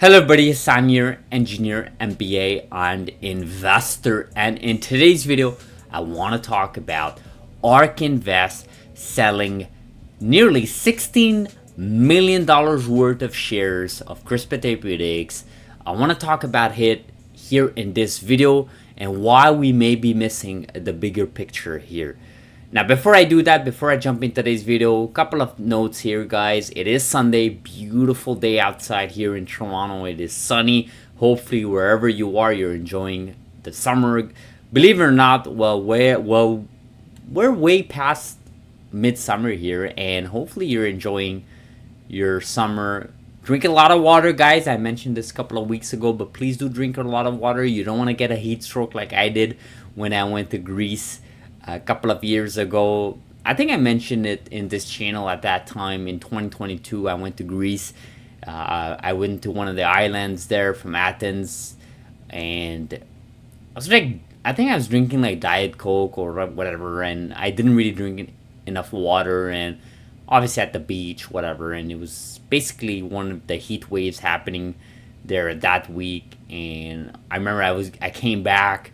Hello everybody, Sam here, engineer, MBA, and investor. And in today's video, I want to talk about Ark Invest selling nearly $16 million worth of shares of CRISPR Therapeutics. I want to talk about it here in this video and why we may be missing the bigger picture here. Now, before I do that, before I jump into today's video, a couple of notes here, guys. It is Sunday, beautiful day outside here in Toronto. It is sunny. Hopefully, wherever you are, you're enjoying the summer. Believe it or not, we're way past midsummer here, and hopefully, you're enjoying your summer. Drink a lot of water, guys. I mentioned this a couple of weeks ago, but please do drink a lot of water. You don't want to get a heat stroke like I did when I went to Greece a couple of years ago. I think I mentioned it in this channel at that time in 2022. I went to Greece. I went to one of the islands there from Athens, and I think I was drinking like Diet Coke or whatever, and I didn't really drink enough water, and obviously at the beach, whatever, and it was basically one of the heat waves happening there that week. And I remember I came back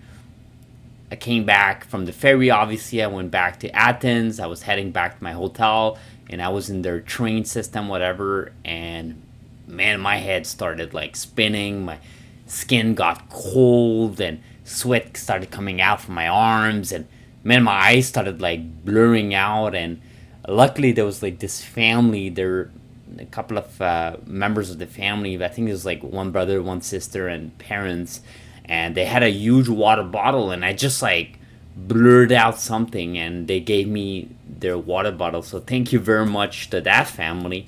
from the ferry. Obviously, I went back to Athens. I was heading back to my hotel, and I was in their train system, whatever. And man, my head started like spinning. My skin got cold, and sweat started coming out from my arms. And man, my eyes started like blurring out. And luckily, there was like this family. There, a couple of members of the family. I think it was like one brother, one sister, and parents. And they had a huge water bottle, and I just like blurred out something, and they gave me their water bottle. So thank you very much to that family.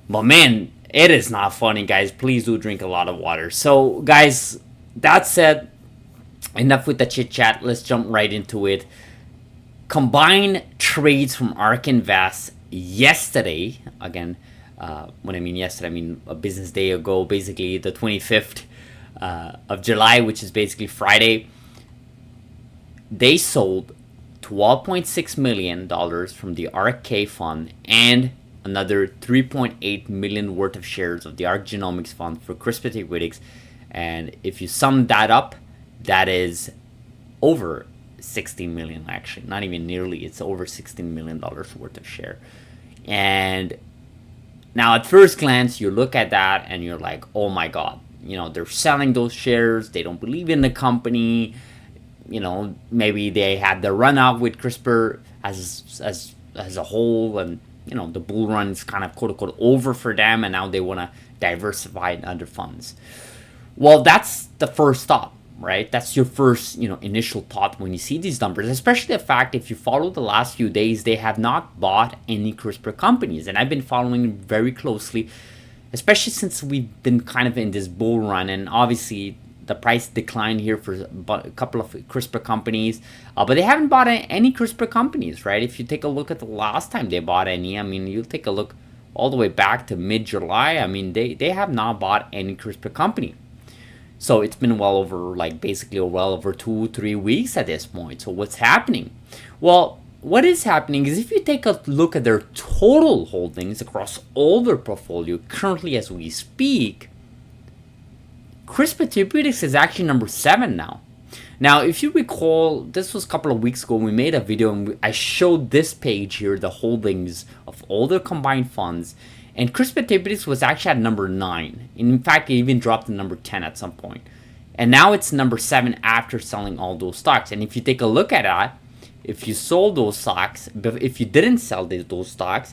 But man, it is not funny, guys. Please do drink a lot of water. So guys, that said, enough with the chit chat. Let's jump right into it. Combined trades from Ark Invest yesterday. Again, when I mean yesterday, I mean a business day ago, basically the 25th. Of July, which is basically Friday. They sold $12.6 million from the Ark K fund and another $3.8 million worth of shares of the Ark Genomics fund for CRISPR Therapeutics. And if you sum that up, that is over $16 million, actually. Not even nearly. It's over $16 million worth of share. And now at first glance, you look at that and you're like, oh my God. You know, they're selling those shares. They don't believe in the company. You know, maybe they had the run out with CRISPR as a whole, and you know the bull run is kind of quote unquote over for them, and now they want to diversify in other funds. Well, that's the first thought, right? That's your first initial thought when you see these numbers, especially the fact if you follow the last few days, they have not bought any CRISPR companies, and I've been following very closely. Especially since we've been kind of in this bull run, and obviously the price declined here for a couple of CRISPR companies, but they haven't bought any CRISPR companies, right? If you take a look at the last time they bought any, I mean, you take a look all the way back to mid-July, I mean, they have not bought any CRISPR company. So it's been well over 2-3 weeks at this point. So what's happening? Well, what is happening is if you take a look at their total holdings across all their portfolio currently as we speak, CRISPR Therapeutics is actually number 7 now. Now, if you recall, this was a couple of weeks ago, we made a video and I showed this page here, the holdings of all their combined funds, and CRISPR Therapeutics was actually at number 9. In fact, it even dropped to number 10 at some point. And now it's number 7 after selling all those stocks. And if you take a look at that, if you sold those stocks, if you didn't sell those stocks,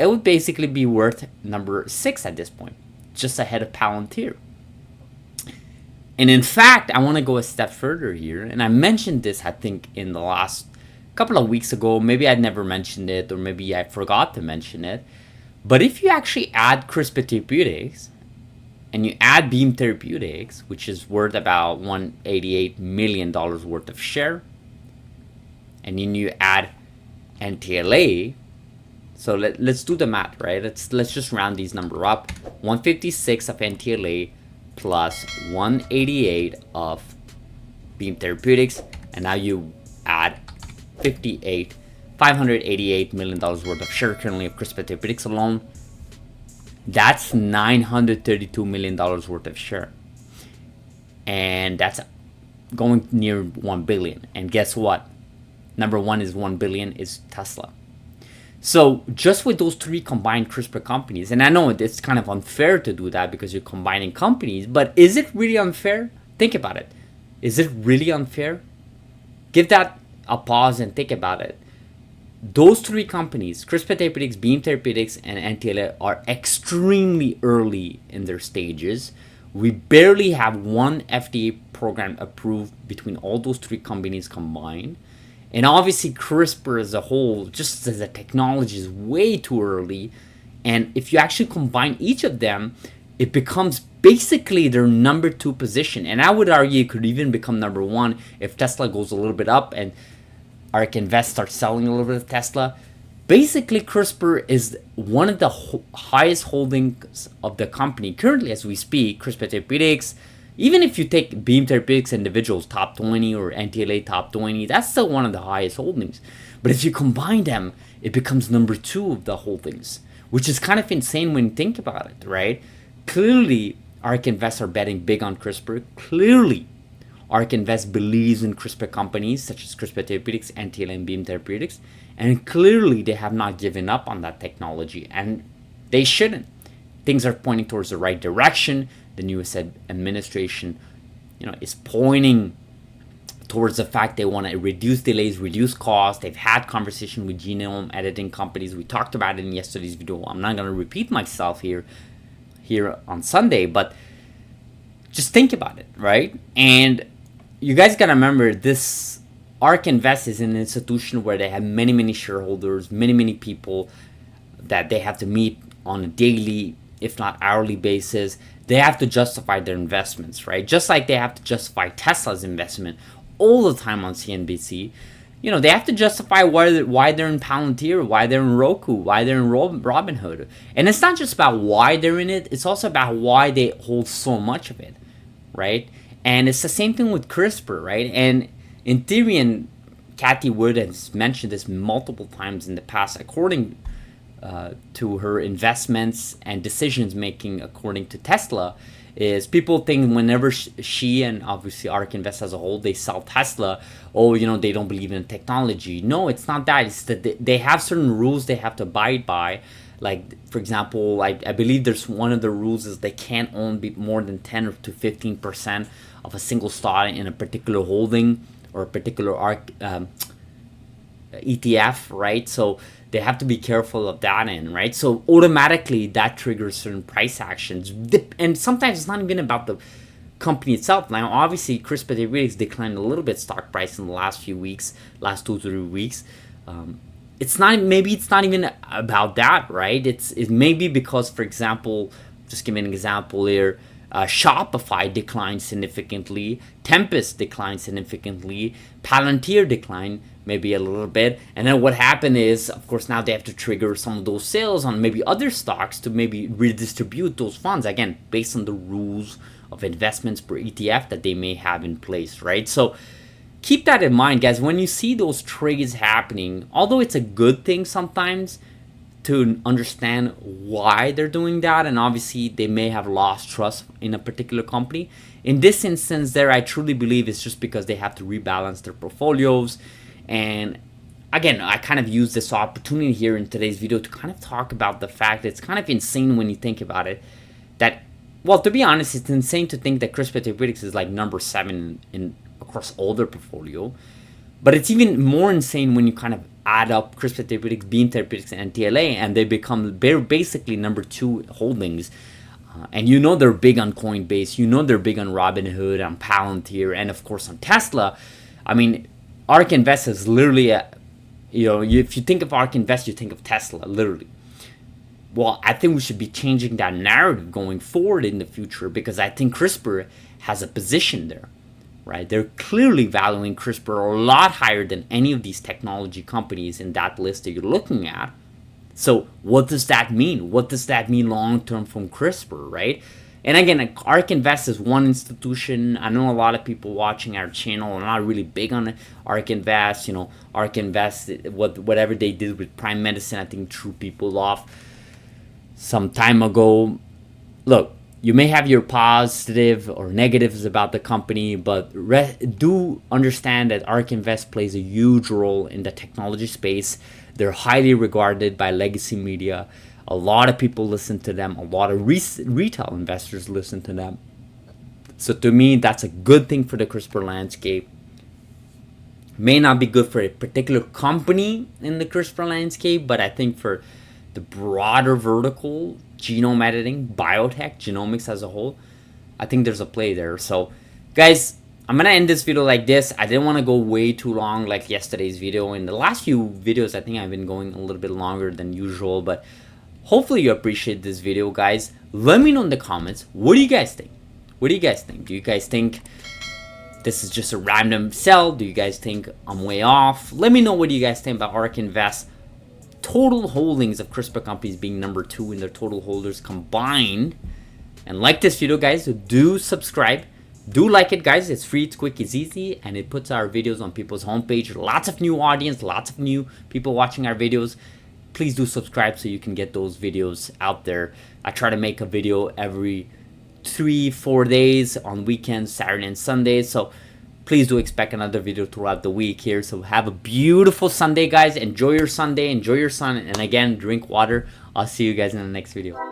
it would basically be worth number 6 at this point, just ahead of Palantir. And in fact, I want to go a step further here, and I mentioned this, I think, in the last couple of weeks ago. Maybe I'd never mentioned it, or maybe I forgot to mention it. But if you actually add CRISPR Therapeutics, and you add Beam Therapeutics, which is worth about $188 million worth of share, and then you add NTLA, so let's do the math, right? Let's just round these numbers up. 156 of NTLA plus 188 of Beam Therapeutics, and now you add $588 million worth of share currently of CRISPR Therapeutics alone. That's $932 million worth of share. And that's going near 1 billion. And guess what? Number one is 1 billion is Tesla. So just with those three combined CRISPR companies, and I know it's kind of unfair to do that because you're combining companies, but is it really unfair? Think about it. Is it really unfair? Give that a pause and think about it. Those three companies, CRISPR Therapeutics, Beam Therapeutics, and NTLA, are extremely early in their stages. We barely have one FDA program approved between all those three companies combined. And obviously CRISPR as a whole, just as a technology, is way too early. And if you actually combine each of them, it becomes basically their number 2 position. And I would argue it could even become number 1 if Tesla goes a little bit up and Ark Invest starts selling a little bit of Tesla. Basically, CRISPR is one of the highest holdings of the company currently as we speak. CRISPR Therapeutics, even if you take Beam Therapeutics individuals top 20 or NTLA top 20, that's still one of the highest holdings. But if you combine them, it becomes number 2 of the holdings, which is kind of insane when you think about it, right? Clearly, Ark Invest are betting big on CRISPR. Clearly, Ark Invest believes in CRISPR companies such as CRISPR Therapeutics, NTLA, and Beam Therapeutics. And clearly, they have not given up on that technology, and they shouldn't. Things are pointing towards the right direction. The new administration, is pointing towards the fact they want to reduce delays, reduce costs. They've had conversation with genome editing companies. We talked about it in yesterday's video. I'm not going to repeat myself here on Sunday, but just think about it, right? And you guys got to remember, this Ark Invest is an institution where they have many, many shareholders, many, many people that they have to meet on a daily, if not hourly basis. They have to justify their investments, right? Just like they have to justify Tesla's investment all the time on CNBC. They have to justify why they're in Palantir, why they're in Roku, why they're in Robinhood. And it's not just about why they're in it, it's also about why they hold so much of it, right? And it's the same thing with CRISPR, right? And in theory, and Kathy Wood has mentioned this multiple times in the past, according to her investments and decisions making according to Tesla, is people think whenever she and obviously Ark Invest as a whole, they sell Tesla, they don't believe in technology. No, it's not that. It's that they have certain rules they have to abide by. Like, for example, I believe there's one of the rules is they can't own more than 10 to 15% of a single stock in a particular holding or a particular ETF, right? So they have to be careful of that end, right? So automatically that triggers certain price actions. And sometimes it's not even about the company itself. Now, obviously, CRISPR Therapeutics declined a little bit stock price in the last few weeks, last 2 to 3 weeks. It's not even about that, right? It may be because, for example, just give me an example here. Shopify declined significantly, Tempest declined significantly, Palantir declined maybe a little bit, and then what happened is, of course, now they have to trigger some of those sales on maybe other stocks to maybe redistribute those funds, again, based on the rules of investments per ETF that they may have in place, right? So keep that in mind, guys. When you see those trades happening, although it's a good thing sometimes to understand why they're doing that, and obviously they may have lost trust in a particular company. In this instance there, I truly believe it's just because they have to rebalance their portfolios. And again, I kind of use this opportunity here in today's video to kind of talk about the fact that it's kind of insane when you think about it, that, well, to be honest, it's insane to think that CRISPR Therapeutics is like number 7 in across all their portfolio. But it's even more insane when you kind of add up CRISPR Therapeutics, Beam Therapeutics, and TLA, and they become basically number 2 holdings. And they're big on Coinbase, they're big on Robinhood, on Palantir, and of course on Tesla. I mean, Ark Invest is literally, if you think of Ark Invest, you think of Tesla, literally. Well, I think we should be changing that narrative going forward in the future, because I think CRISPR has a position there. Right? They're clearly valuing CRISPR a lot higher than any of these technology companies in that list that you're looking at. So what does that mean? What does that mean long-term from CRISPR, right? And again, Ark Invest is one institution. I know a lot of people watching our channel are not really big on Ark Invest. Ark Invest, whatever they did with Prime Medicine, I think threw people off. some time ago. Look, you may have your positive or negatives about the company, but do understand that Ark Invest plays a huge role in the technology space. They're highly regarded by legacy media. A lot of people listen to them. A lot of retail investors listen to them. So to me, that's a good thing for the CRISPR landscape. May not be good for a particular company in the CRISPR landscape, but I think for the broader vertical, genome editing, biotech, genomics as a whole, I think there's a play there. So guys, I'm gonna end this video like this. I didn't want to go way too long like yesterday's video. In the last few videos, I think I've been going a little bit longer than usual, but hopefully you appreciate this video, guys. Let me know in the comments, what do you guys think? What do you guys think? Do you guys think this is just a random sell? Do you guys think I'm way off? Let me know what you guys think about Ark Invest. Total holdings of CRISPR companies being number 2 in their total holders combined. And like this video, guys, do subscribe. Do like it, guys. It's free, it's quick, it's easy, and it puts our videos on people's homepage. Lots of new audience, lots of new people watching our videos. Please do subscribe so you can get those videos out there. I try to make a video every 3-4 days on weekends, Saturday and Sundays. So please do expect another video throughout the week here. So have a beautiful Sunday, guys. Enjoy your Sunday, enjoy your sun, and again, drink water. I'll see you guys in the next video.